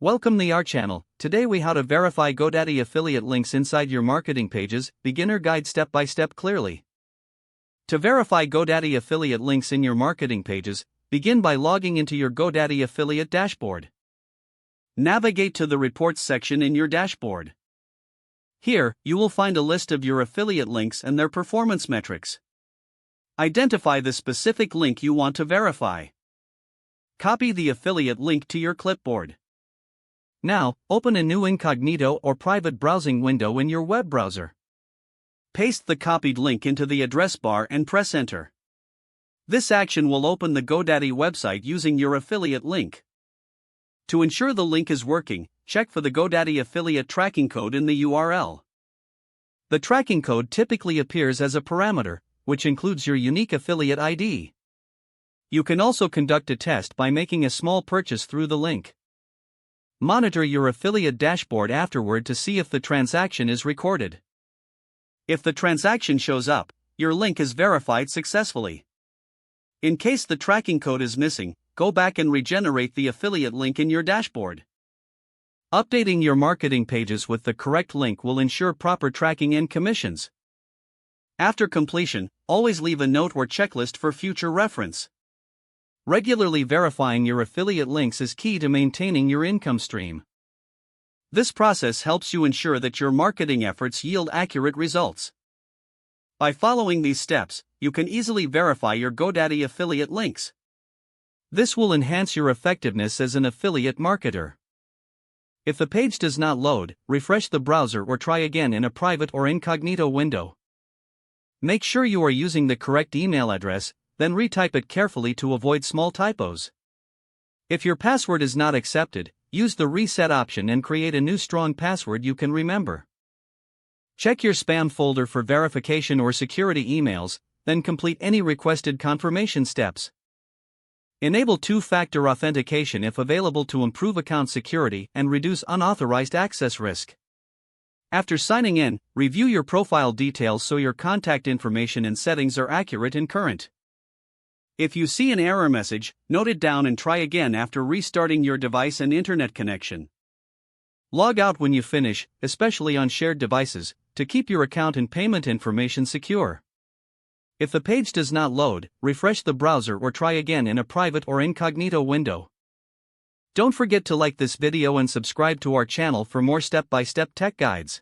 Welcome to our channel. Today we how to verify GoDaddy affiliate links inside your marketing pages, beginner guide step by step clearly. To verify GoDaddy affiliate links in your marketing pages, begin by logging into your GoDaddy affiliate dashboard. Navigate to the reports section in your dashboard. Here, you will find a list of your affiliate links and their performance metrics. Identify the specific link you want to verify. Copy the affiliate link to your clipboard. Now, open a new incognito or private browsing window in your web browser. Paste the copied link into the address bar and press enter. This action will open the GoDaddy website using your affiliate link. To ensure the link is working, check for the GoDaddy affiliate tracking code in the URL. The tracking code typically appears as a parameter, which includes your unique affiliate ID. You can also conduct a test by making a small purchase through the link. Monitor your affiliate dashboard afterward to see if the transaction is recorded. If the transaction shows up, your link is verified successfully. In case the tracking code is missing, go back and regenerate the affiliate link in your dashboard. Updating your marketing pages with the correct link will ensure proper tracking and commissions. After completion, always leave a note or checklist for future reference. Regularly verifying your affiliate links is key to maintaining your income stream. This process helps you ensure that your marketing efforts yield accurate results. By following these steps, you can easily verify your GoDaddy affiliate links. This will enhance your effectiveness as an affiliate marketer. If the page does not load, refresh the browser or try again in a private or incognito window. Make sure you are using the correct email address, then retype it carefully to avoid small typos. If your password is not accepted, use the reset option and create a new strong password you can remember. Check your spam folder for verification or security emails, then complete any requested confirmation steps. Enable two-factor authentication if available to improve account security and reduce unauthorized access risk. After signing in, review your profile details so your contact information and settings are accurate and current. If you see an error message, note it down and try again after restarting your device and internet connection. Log out when you finish, especially on shared devices, to keep your account and payment information secure. If the page does not load, refresh the browser or try again in a private or incognito window. Don't forget to like this video and subscribe to our channel for more step-by-step tech guides.